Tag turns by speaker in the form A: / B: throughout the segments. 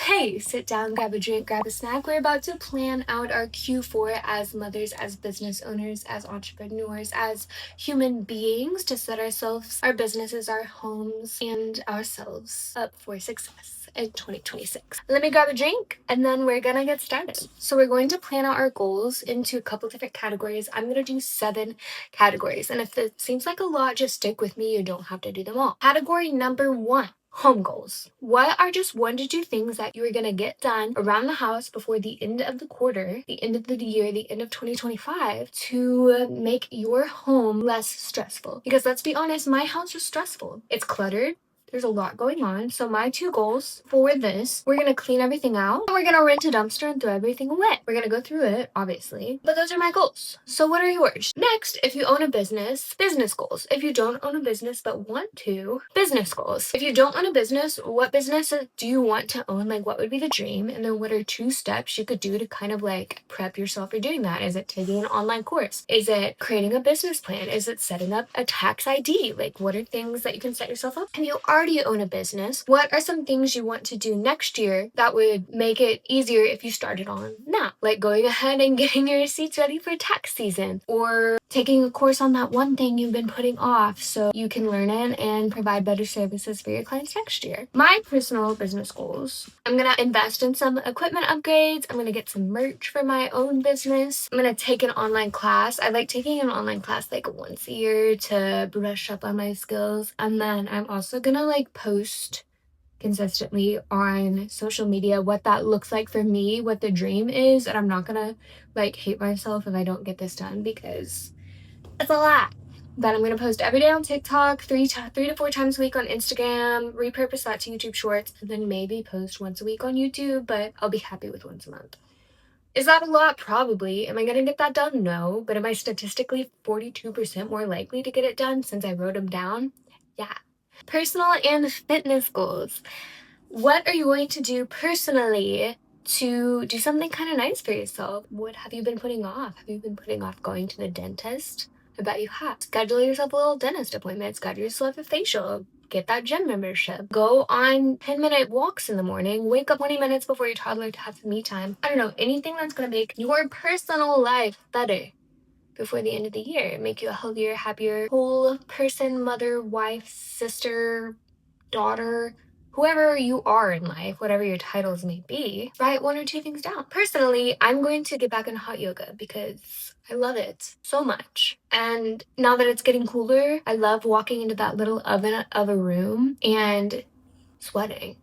A: Hey, sit down, grab a drink, grab a snack. We're about to plan out our Q4 as mothers, as business owners, as entrepreneurs, as human beings to set ourselves, our businesses, our homes, and ourselves up for success in 2026. Let me grab a drink and then we're gonna get started. So we're going to plan out our goals into a couple different categories. I'm gonna do 7 categories, and if it seems like a lot, just stick with me. You don't have to do them all. Category number 1, home goals. What are just 1 to 2 things that you are going to get done around the house before the end of the quarter, the end of the year, the end of 2025 to make your home less stressful? Because let's be honest, my house is stressful. It's cluttered. There's a lot going on. So my 2 goals for this, we're going to clean everything out. We're going to rent a dumpster and throw everything away. We're going to go through it, obviously. But those are my goals. So what are yours? Next, if you own a business, business goals. If you don't own a business but want to, business goals. If you don't own a business, what business do you want to own? Like, what would be the dream? And then what are 2 steps you could do to kind of like prep yourself for doing that? Is it taking an online course? Is it creating a business plan? Is it setting up a tax ID? Like, what are things that you can set yourself up? If you already own a business, what are some things you want to do next year that would make it easier if you started on now? Like going ahead and getting your receipts ready for tax season, or taking a course on that one thing you've been putting off so you can learn it and provide better services for your clients next year. My personal business goals: I'm gonna invest in some equipment upgrades. I'm gonna get some merch for my own business. I'm gonna take an online class. I like taking an online class like once a year to brush up on my skills. And then I'm also gonna like post consistently on social media what that looks like for me, what the dream is, and I'm not gonna like hate myself if I don't get this done, because it's a lot. But I'm gonna post every day on TikTok, 3 to 4 times a week on Instagram, repurpose that to YouTube Shorts, and then maybe post once a week on YouTube, but I'll be happy with once a month. Is that a lot? Probably. Am I gonna get that done? No. But am I statistically 42% more likely to get it done since I wrote them down? Yeah. Personal and fitness goals. What are you going to do personally to do something kind of nice for yourself? What have you been putting off? Have you been putting off going to the dentist? I bet you have. Schedule yourself a little dentist appointment. Schedule yourself a facial. Get that gym membership. Go on 10-minute walks in the morning. Wake up 20 minutes before your toddler to have some me time. I don't know, anything that's going to make your personal life better before the end of the year. Make you a healthier, happier, whole person, mother, wife, sister, daughter, whoever you are in life, whatever your titles may be. Write 1 or 2 things down. Personally, I'm going to get back into hot yoga because I love it so much. And now that it's getting cooler, I love walking into that little oven of a room and sweating.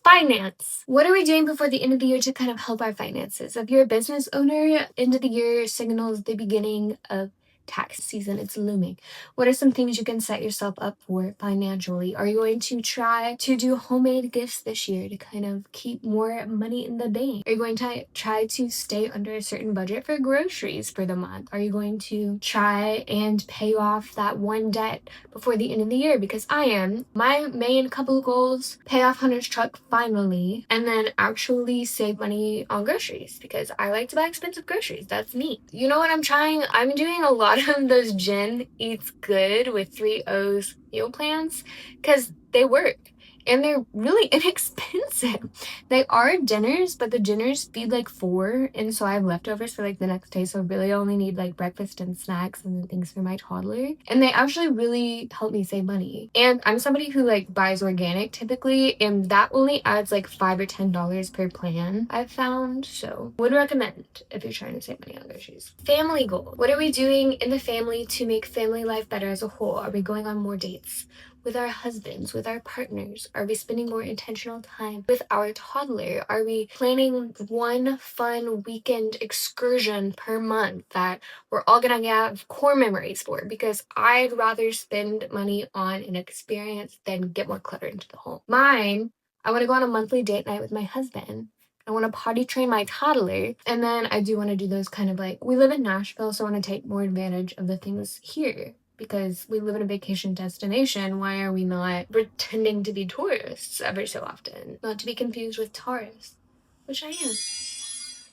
A: Finance. What are we doing before the end of the year to kind of help our finances? If you're a business owner, end of the year signals the beginning of tax season. It's looming. What are some things you can set yourself up for financially? Are you going to try to do homemade gifts this year to kind of keep more money in the bank? Are you going to try to stay under a certain budget for groceries for the month? Are you going to try and pay off that one debt before the end of the year? Because I am. My main couple of goals: pay off Hunter's truck finally, and then actually save money on groceries, because I like to buy expensive groceries. That's me. You know what I'm trying? I'm doing a lot of those Jen Eats Good with 3 O's meal plans because they work. And they're really inexpensive. They are dinners, but the dinners feed like 4, and so I have leftovers for like the next day, so really I only need like breakfast and snacks and then things for my toddler. And they actually really help me save money. And I'm somebody who like buys organic typically, and that only adds like $5 or $10 per plan, I've found. So would recommend if you're trying to save money on groceries. Family goal. What are we doing in the family to make family life better as a whole? Are we going on more dates with our husbands, with our partners? Are we spending more intentional time with our toddler? Are we planning one fun weekend excursion per month that we're all gonna have core memories for? Because I'd rather spend money on an experience than get more clutter into the home. Mine, I want to go on a monthly date night with my husband. I want to potty train my toddler. And then I do want to do those kind of like, we live in Nashville, so I want to take more advantage of the things here. Because we live in a vacation destination, why are we not pretending to be tourists every so often? Not to be confused with tourists, which I am.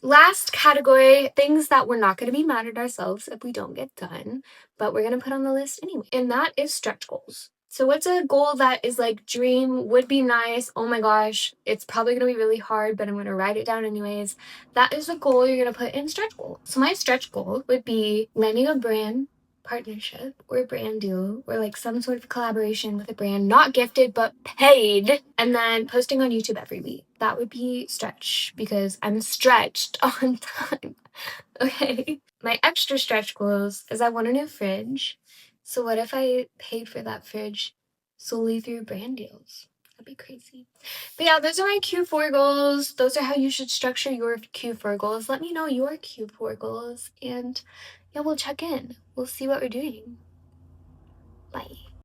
A: Last category: things that we're not going to be mad at ourselves if we don't get done, but we're going to put on the list anyway. And that is stretch goals. So what's a goal that is like dream, would be nice, oh my gosh, it's probably gonna be really hard, but I'm gonna write it down anyways. That is a goal you're gonna put in stretch goal. So my stretch goal would be landing a brand partnership or a brand deal or like some sort of collaboration with a brand, not gifted but paid, and then posting on YouTube every week. That would be stretch because I'm stretched on time. Okay. My extra stretch goals is I want a new fridge. So what if I paid for that fridge solely through brand deals? That'd be crazy. But yeah, those are my Q4 goals. Those are how you should structure your Q4 goals. Let me know your Q4 goals and yeah, we'll check in. We'll see what we're doing. Bye.